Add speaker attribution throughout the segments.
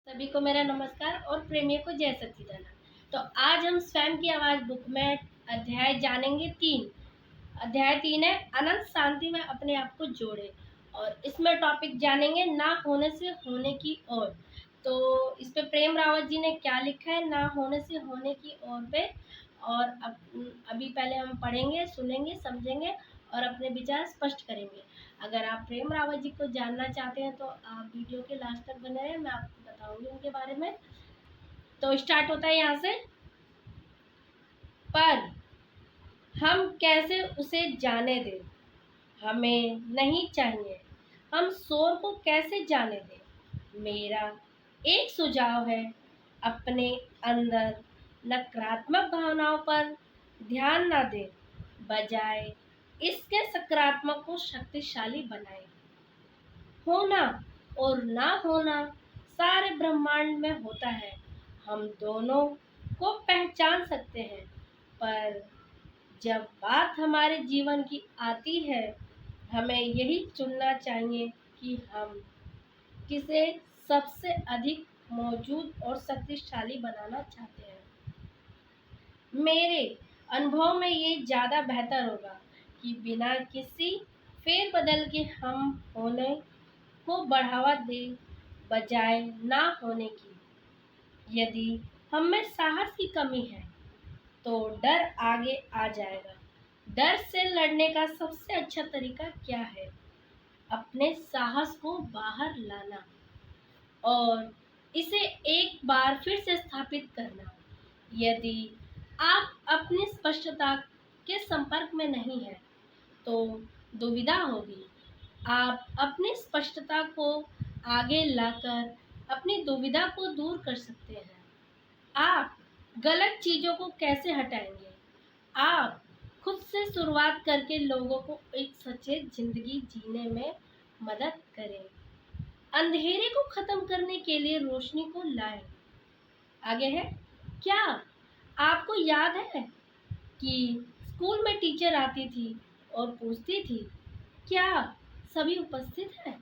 Speaker 1: सभी को मेरा नमस्कार और प्रेमियों को जय सच्चिदानंद। तो आज हम स्वयं की आवाज बुक में अध्याय जानेंगे 3। अध्याय 3 है अनंत शांति में अपने आप को जोड़े। और इसमें टॉपिक जानेंगे ना होने से होने की ओर। तो इस पे प्रेम रावत जी ने क्या लिखा है ना होने से होने की ओर पे। और अभी पहले हम पढ़ेंगे, सुनेंगे, समझेंगे और अपने विचार स्पष्ट करेंगे। अगर आप प्रेम रावत जी को जानना चाहते हैं तो आप वीडियो के लास्ट तक बने रहें, मैं आपको बताऊंगी उनके बारे में। तो स्टार्ट होता है यहाँ से। पर हम कैसे उसे जाने दें, हमें नहीं चाहिए। हम शोर को कैसे जाने दें। मेरा एक सुझाव है, अपने अंदर नकारात्मक भावनाओं पर ध्यान न दें, बजाय इसके सकारात्मक को शक्तिशाली बनाएं। होना और ना होना सारे ब्रह्मांड में होता है, हम दोनों को पहचान सकते हैं। पर जब बात हमारे जीवन की आती है, हमें यही चुनना चाहिए कि हम किसे सबसे अधिक मौजूद और शक्तिशाली बनाना चाहते हैं। मेरे अनुभव में ये ज़्यादा बेहतर होगा कि बिना किसी फेरबदल के हम होने को बढ़ावा दे, बजाय ना होने की। यदि हम में साहस की कमी है तो डर आगे आ जाएगा। डर से लड़ने का सबसे अच्छा तरीका क्या है? अपने साहस को बाहर लाना और इसे एक बार फिर से स्थापित करना। यदि आप अपनी स्पष्टता के संपर्क में नहीं हैं तो दुविधा होगी। आप अपनी स्पष्टता को आगे लाकर अपनी दुविधा को दूर कर सकते हैं। आप गलत चीज़ों को कैसे हटाएंगे? आप खुद से शुरुआत करके लोगों को एक सचेत जिंदगी जीने में मदद करें। अंधेरे को खत्म करने के लिए रोशनी को लाएं। आगे है, क्या आपको याद है कि स्कूल में टीचर आती थी और पूछती थी, क्या सभी उपस्थित हैं?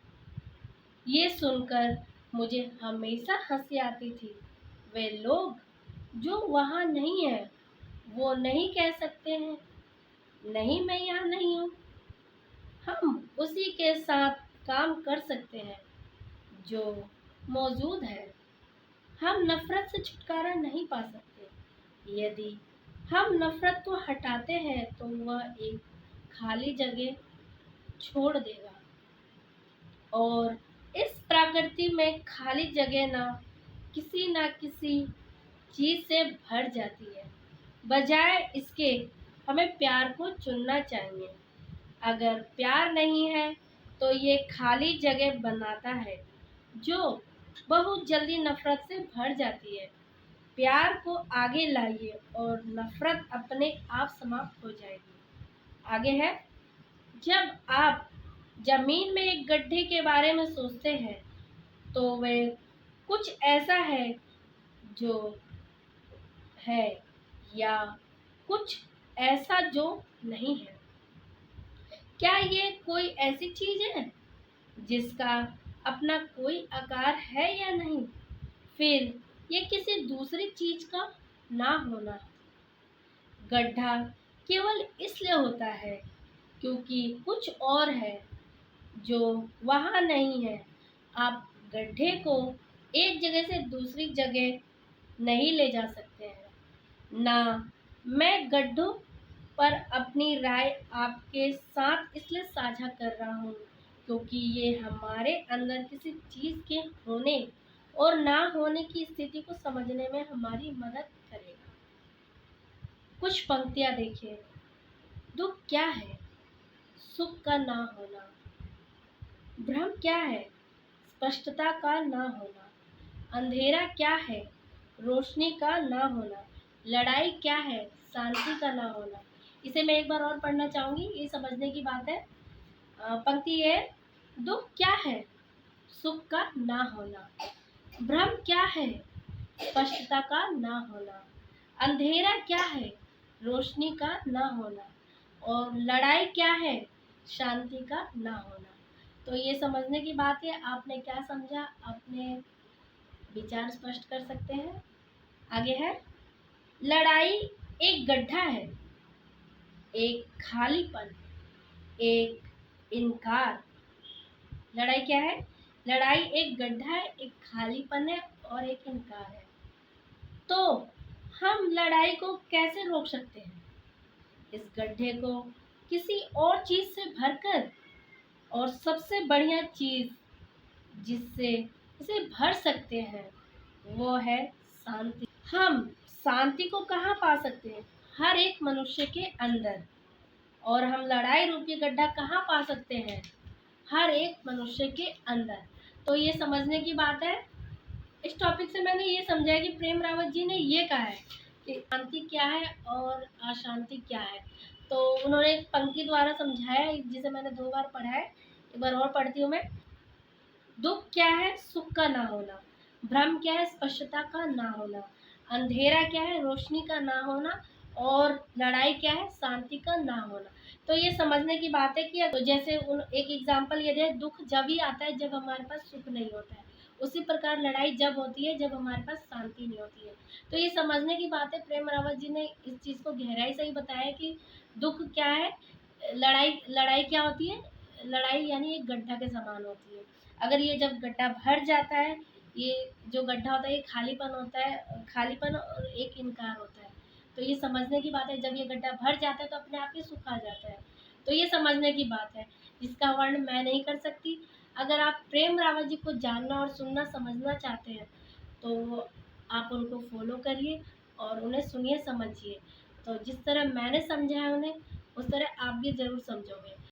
Speaker 1: ये सुनकर मुझे हमेशा हंसी आती थी। वे लोग जो वहाँ नहीं है वो नहीं कह सकते हैं, नहीं मैं यहाँ नहीं हूँ। हम उसी के साथ काम कर सकते हैं जो मौजूद है। हम नफरत से छुटकारा नहीं पा सकते। यदि हम नफरत को हटाते हैं तो वह एक खाली जगह छोड़ देगा और इस प्रकृति में खाली जगह ना किसी चीज से भर जाती है। बजाय इसके हमें प्यार को चुनना चाहिए। अगर प्यार नहीं है तो ये खाली जगह बनाता है जो बहुत जल्दी नफरत से भर जाती है। प्यार को आगे लाइए और नफरत अपने आप समाप्त हो जाएगी। आगे है, जब आप जमीन में एक गड्ढे के बारे में सोचते हैं तो वे कुछ ऐसा है जो है या कुछ ऐसा जो नहीं है। क्या ये कोई ऐसी चीज है जिसका अपना कोई आकार है या नहीं? फिर ये किसी दूसरी चीज का ना होना। गड्ढा केवल इसलिए होता है क्योंकि कुछ और है जो वहाँ नहीं है। आप गड्ढे को एक जगह से दूसरी जगह नहीं ले जा सकते हैं। ना, मैं गड्ढों पर अपनी राय आपके साथ इसलिए साझा कर रहा हूँ क्योंकि ये हमारे अंदर किसी चीज़ के होने और ना होने की स्थिति को समझने में हमारी मदद करेगा। कुछ पंक्तियाँ देखिए। दुख क्या है? सुख का ना होना। भ्रम क्या है? स्पष्टता का ना होना। अंधेरा क्या है? रोशनी का ना होना। लड़ाई क्या है? शांति का ना होना। इसे मैं एक बार और पढ़ना चाहूंगी, ये समझने की बात है। पंक्ति है, दुख क्या है? सुख का ना होना। भ्रम क्या है? स्पष्टता का ना होना। अंधेरा क्या है? रोशनी का ना होना। और लड़ाई क्या है? शांति का ना होना। तो ये समझने की बात है। आपने क्या समझा? आपने विचार स्पष्ट कर सकते हैं। आगे है, लड़ाई एक गड्ढा है, एक खालीपन, एक इनकार। लड़ाई क्या है? लड़ाई एक गड्ढा है, एक खालीपन है और एक इनकार है। तो हम लड़ाई को कैसे रोक सकते हैं? इस गड्ढे को किसी और चीज से भरकर, और सबसे बढ़िया चीज जिससे इसे भर सकते हैं वो है शांति। हम शांति को कहाँ पा सकते हैं? हर एक मनुष्य के अंदर। और हम लड़ाई रूपी गड्ढा कहाँ पा सकते हैं? हर एक मनुष्य के अंदर। तो ये समझने की बात है। इस टॉपिक से मैंने ये समझा है कि प्रेम रावत जी ने ये कहा है कि शांति क्या है और अशांति क्या है। तो उन्होंने एक पंक्ति द्वारा समझाया है, जिसे मैंने 2 बार पढ़ा है, एक बार और पढ़ती हूँ मैं। दुख क्या है? सुख का ना होना। भ्रम क्या है? स्पष्टता का ना होना। अंधेरा क्या है? रोशनी का ना होना। और लड़ाई क्या है? शांति का ना होना। तो ये समझने की बात है कि तो जैसे एक एग्जाम्पल ये दे, दुख जब ही आता है जब हमारे पास सुख नहीं होता है। उसी प्रकार लड़ाई जब होती है जब हमारे पास शांति नहीं होती है। तो ये समझने की बात है। प्रेम रावत जी ने इस चीज़ को गहराई से ही बताया कि दुख क्या है, लड़ाई लड़ाई क्या होती है। लड़ाई यानी एक गड्ढा के समान होती है। अगर ये जब गड्ढा भर जाता है, ये जो गड्ढा होता है ये खालीपन होता है, खालीपन और एक इनकार होता है। तो ये समझने की बात है, जब ये गड्ढा भर जाता है तो अपने आप ही सूखा जाता है। तो ये समझने की बात है, जिसका वर्णन मैं नहीं कर सकती। अगर आप प्रेम रावत जी को जानना और सुनना समझना चाहते हैं तो आप उनको फॉलो करिए और उन्हें सुनिए, समझिए। तो जिस तरह मैंने समझा है उन्हें, उस तरह आप भी ज़रूर समझोगे।